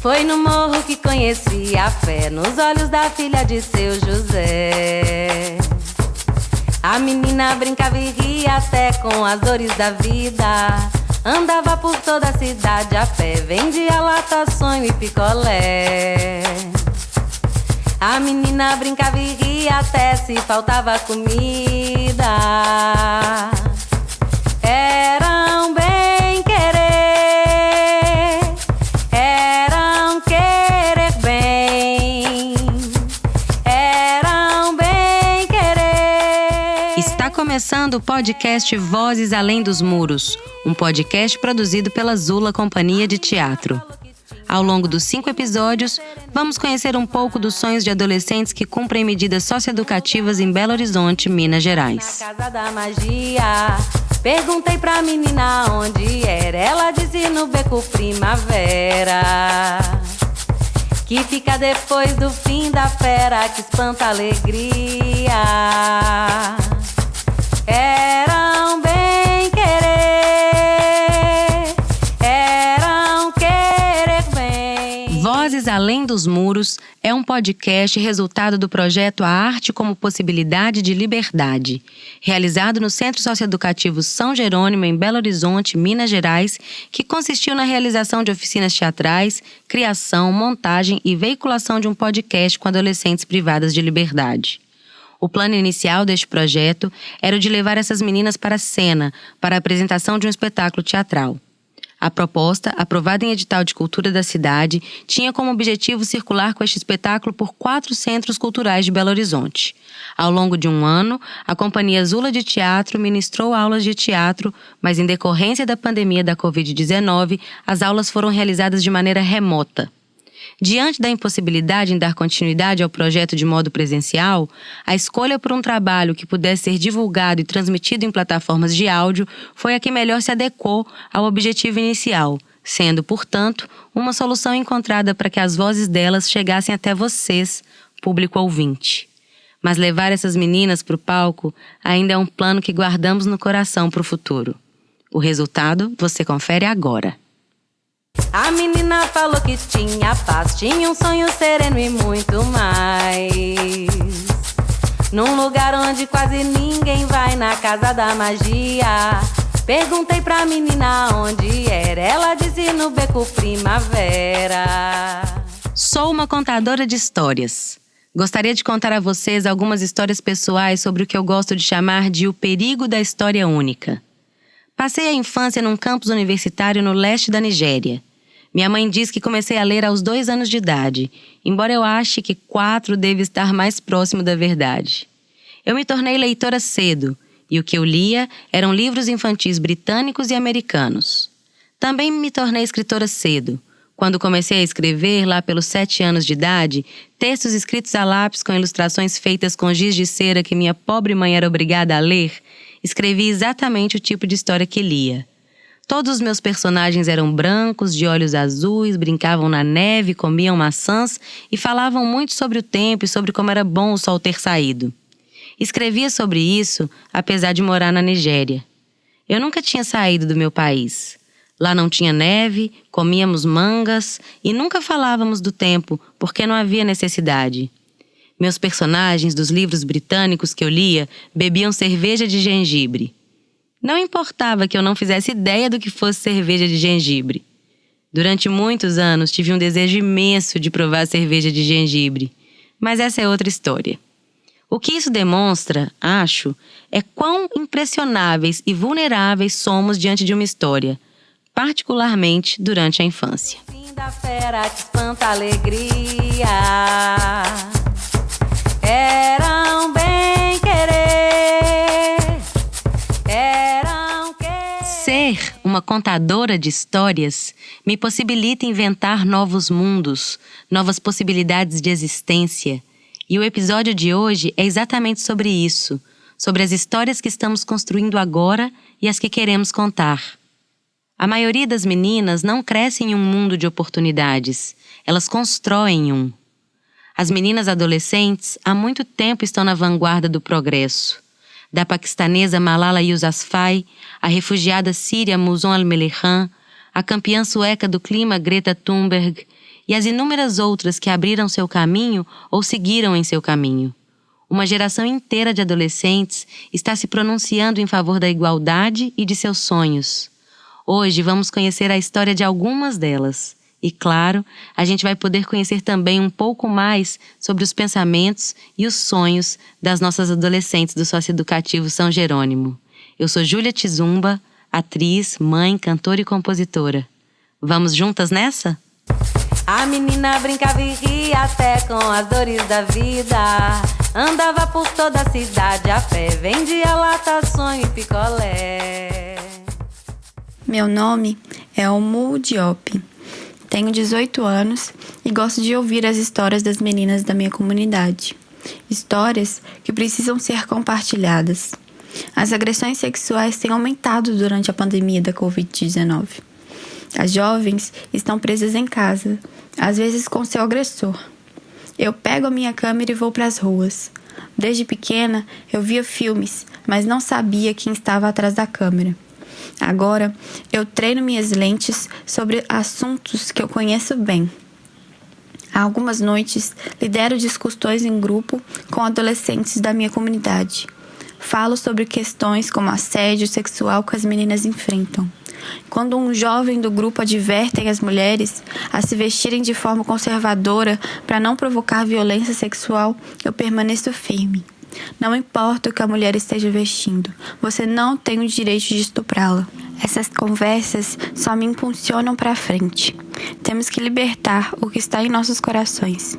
Foi no morro que conheci a fé nos olhos da filha de seu José. A menina brincava e ria até com as dores da vida. Andava por toda a cidade a pé, vendia lata, sonho e picolé. A menina brincava e ria até se faltava comida. Era um bem querer, era um querer bem, era um bem querer. Está começando o podcast Vozes Além dos Muros, um podcast produzido pela Zula Companhia de Teatro. Ao longo dos 5 episódios, vamos conhecer um pouco dos sonhos de adolescentes que cumprem medidas socioeducativas em Belo Horizonte, Minas Gerais. Na casa da magia, perguntei pra menina onde era. Ela disse no Beco Primavera, que fica depois do fim da fera, que espanta a alegria. Era um bem querer, era um querer bem. Vozes Além dos Muros é um podcast resultado do projeto A Arte como Possibilidade de Liberdade, realizado no Centro Socioeducativo São Jerônimo, em Belo Horizonte, Minas Gerais, que consistiu na realização de oficinas teatrais, criação, montagem e veiculação de um podcast com adolescentes privadas de liberdade. O plano inicial deste projeto era o de levar essas meninas para a cena, para a apresentação de um espetáculo teatral. A proposta, aprovada em edital de cultura da cidade, tinha como objetivo circular com este espetáculo por 4 centros culturais de Belo Horizonte. Ao longo de um ano, a Companhia Zula de Teatro ministrou aulas de teatro, mas em decorrência da pandemia da Covid-19, as aulas foram realizadas de maneira remota. Diante da impossibilidade em dar continuidade ao projeto de modo presencial, a escolha por um trabalho que pudesse ser divulgado e transmitido em plataformas de áudio foi a que melhor se adequou ao objetivo inicial, sendo, portanto, uma solução encontrada para que as vozes delas chegassem até vocês, público ouvinte. Mas levar essas meninas para o palco ainda é um plano que guardamos no coração para o futuro. O resultado você confere agora. A menina falou que tinha paz, tinha um sonho sereno e muito mais. Num lugar onde quase ninguém vai, na casa da magia. Perguntei pra menina onde era, ela disse no Beco Primavera. Sou uma contadora de histórias. Gostaria de contar a vocês algumas histórias pessoais sobre o que eu gosto de chamar de o perigo da história única. Passei a infância num campus universitário no leste da Nigéria. Minha mãe diz que comecei a ler aos 2 anos de idade, embora eu ache que 4 deve estar mais próximo da verdade. Eu me tornei leitora cedo, e o que eu lia eram livros infantis britânicos e americanos. Também me tornei escritora cedo. Quando comecei a escrever, lá pelos 7 anos de idade, textos escritos a lápis com ilustrações feitas com giz de cera que minha pobre mãe era obrigada a ler, escrevi exatamente o tipo de história que lia. Todos os meus personagens eram brancos, de olhos azuis, brincavam na neve, comiam maçãs e falavam muito sobre o tempo e sobre como era bom o sol ter saído. Escrevia sobre isso, apesar de morar na Nigéria. Eu nunca tinha saído do meu país. Lá não tinha neve, comíamos mangas e nunca falávamos do tempo, porque não havia necessidade. Meus personagens dos livros britânicos que eu lia bebiam cerveja de gengibre. Não importava que eu não fizesse ideia do que fosse cerveja de gengibre. Durante muitos anos tive um desejo imenso de provar cerveja de gengibre, mas essa é outra história. O que isso demonstra, acho, é quão impressionáveis e vulneráveis somos diante de uma história, particularmente durante a infância. Fim da fera que espanta a alegria. Era um bem querer, era um querer. Ser uma contadora de histórias me possibilita inventar novos mundos, novas possibilidades de existência. E o episódio de hoje é exatamente sobre isso, sobre as histórias que estamos construindo agora e as que queremos contar. A maioria das meninas não cresce em um mundo de oportunidades, elas constroem um. As meninas adolescentes há muito tempo estão na vanguarda do progresso. Da paquistanesa Malala Yousafzai, a refugiada síria Muzon Al-Melehan, a campeã sueca do clima Greta Thunberg e as inúmeras outras que abriram seu caminho ou seguiram em seu caminho. Uma geração inteira de adolescentes está se pronunciando em favor da igualdade e de seus sonhos. Hoje vamos conhecer a história de algumas delas. E, claro, a gente vai poder conhecer também um pouco mais sobre os pensamentos e os sonhos das nossas adolescentes do Socioeducativo São Jerônimo. Eu sou Júlia Tizumba, atriz, mãe, cantora e compositora. Vamos juntas nessa? A menina brincava e ria até com as dores da vida. Andava por toda a cidade a pé, vendia lata, sonho e picolé. Meu nome é Omu Diop. Tenho 18 anos e gosto de ouvir as histórias das meninas da minha comunidade. Histórias que precisam ser compartilhadas. As agressões sexuais têm aumentado durante a pandemia da Covid-19. As jovens estão presas em casa, às vezes com seu agressor. Eu pego a minha câmera e vou para as ruas. Desde pequena, eu via filmes, mas não sabia quem estava atrás da câmera. Agora, eu treino minhas lentes sobre assuntos que eu conheço bem. Há algumas noites, lidero discussões em grupo com adolescentes da minha comunidade. Falo sobre questões como assédio sexual que as meninas enfrentam. Quando um jovem do grupo adverte as mulheres a se vestirem de forma conservadora para não provocar violência sexual, eu permaneço firme. Não importa o que a mulher esteja vestindo, você não tem o direito de estuprá-la. Essas conversas só me impulsionam para frente. Temos que libertar o que está em nossos corações.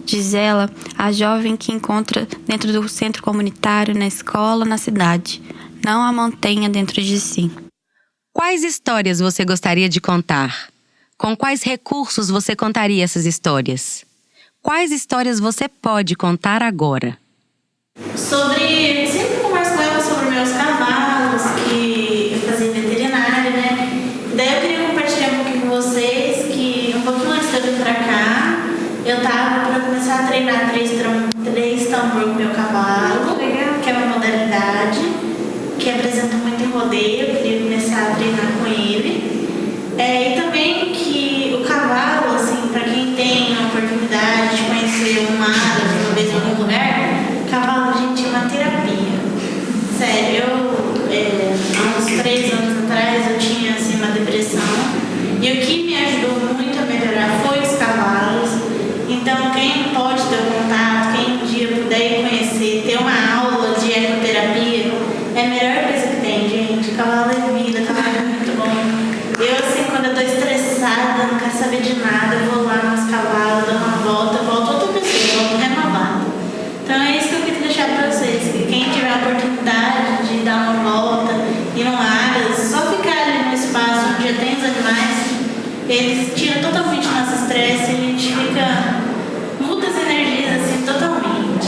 Diz ela, a jovem que encontra dentro do centro comunitário, na escola, na cidade. Não a mantenha dentro de si. Quais histórias você gostaria de contar? Com quais recursos você contaria essas histórias? Quais histórias você pode contar agora? Sempre converso com ela sobre meus cavalos, que eu fazia veterinária, né? Daí eu queria compartilhar um pouquinho com vocês que um pouquinho antes de eu vir pra cá, eu tava pra começar a treinar três tambor com meu cavalo, que é uma modalidade que apresenta muito em rodeio, eu queria começar a treinar com ele. E também que o cavalo, assim, pra quem tem a oportunidade de conhecer uma área, uma vez em algum lugar, cavalo, gente, é uma terapia. Sério, há uns 3 anos atrás eu tinha assim, uma depressão. E o que me ajudou muito a melhorar foi os cavalos. Então, quem pode ter o contato, quem um dia puder ir conhecer, ter uma aula de ecoterapia, é a melhor coisa que tem, gente. Cavalo é vida, cavalo é muito bom. Eu, assim, quando eu tô estressada, não quero saber de nada, eu vou lá nos cavalos, dou uma volta, volto outra pessoa, volto renovada. Então é isso que eu queria deixar para vocês, que quem tiver a oportunidade de dar uma volta, ir numa área, só ficar ali no espaço onde já tem os animais, eles tiram totalmente nosso estresse e a gente muda as energias assim totalmente.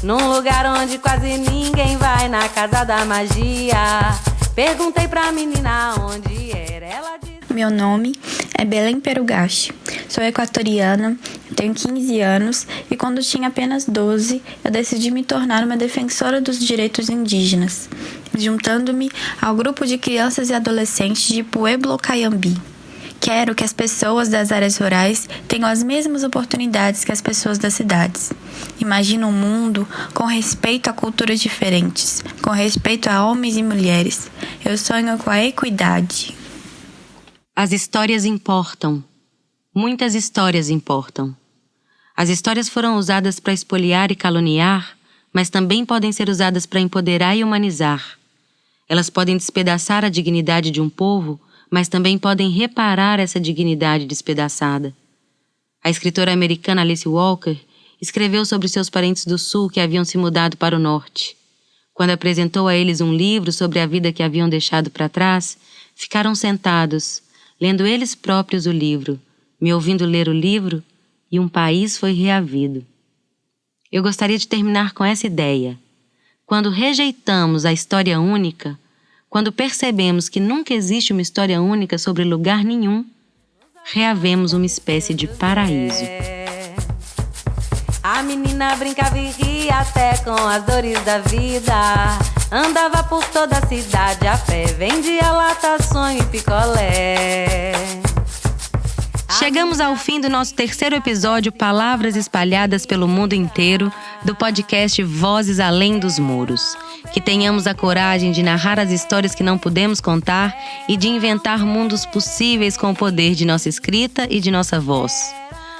Num lugar onde quase ninguém vai, na casa da magia. Perguntei pra menina onde era, ela disse... Meu nome é Belém Perugache. Sou equatoriana, tenho 15 anos e quando tinha apenas 12, eu decidi me tornar uma defensora dos direitos indígenas, juntando-me ao grupo de crianças e adolescentes de Pueblo Cayambi. Quero que as pessoas das áreas rurais tenham as mesmas oportunidades que as pessoas das cidades. Imagino um mundo com respeito a culturas diferentes, com respeito a homens e mulheres. Eu sonho com a equidade. As histórias importam. Muitas histórias importam. As histórias foram usadas para espoliar e caluniar, mas também podem ser usadas para empoderar e humanizar. Elas podem despedaçar a dignidade de um povo, mas também podem reparar essa dignidade despedaçada. A escritora americana Alice Walker escreveu sobre seus parentes do Sul que haviam se mudado para o Norte. Quando apresentou a eles um livro sobre a vida que haviam deixado para trás, ficaram sentados, lendo eles próprios o livro, me ouvindo ler o livro, e um país foi reavido. Eu gostaria de terminar com essa ideia. Quando rejeitamos a história única, quando percebemos que nunca existe uma história única sobre lugar nenhum, reavemos uma espécie de paraíso. A menina brincava e ria até com as dores da vida. Andava por toda a cidade a pé, vendia lata, sonho e picolé. Chegamos ao fim do nosso terceiro episódio Palavras Espalhadas pelo Mundo Inteiro, do podcast Vozes Além dos Muros. Que tenhamos a coragem de narrar as histórias que não pudemos contar e de inventar mundos possíveis com o poder de nossa escrita e de nossa voz.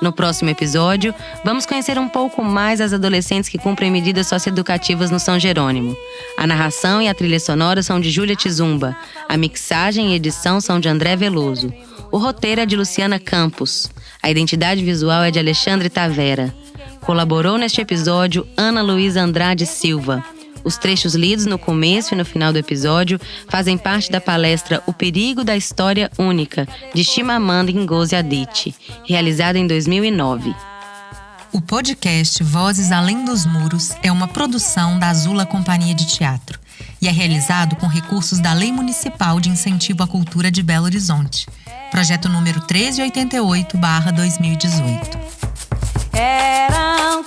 No próximo episódio, vamos conhecer um pouco mais as adolescentes que cumprem medidas socioeducativas no São Jerônimo. A narração e a trilha sonora são de Júlia Tizumba. A mixagem e edição são de André Veloso. O roteiro é de Luciana Campos. A identidade visual é de Alexandre Tavera. Colaborou neste episódio Ana Luísa Andrade Silva. Os trechos lidos no começo e no final do episódio fazem parte da palestra O Perigo da História Única, de Chimamanda Ngozi Adichie, realizada em 2009. O podcast Vozes Além dos Muros é uma produção da Azula Companhia de Teatro e é realizado com recursos da Lei Municipal de Incentivo à Cultura de Belo Horizonte, projeto número 1388/2018. Eram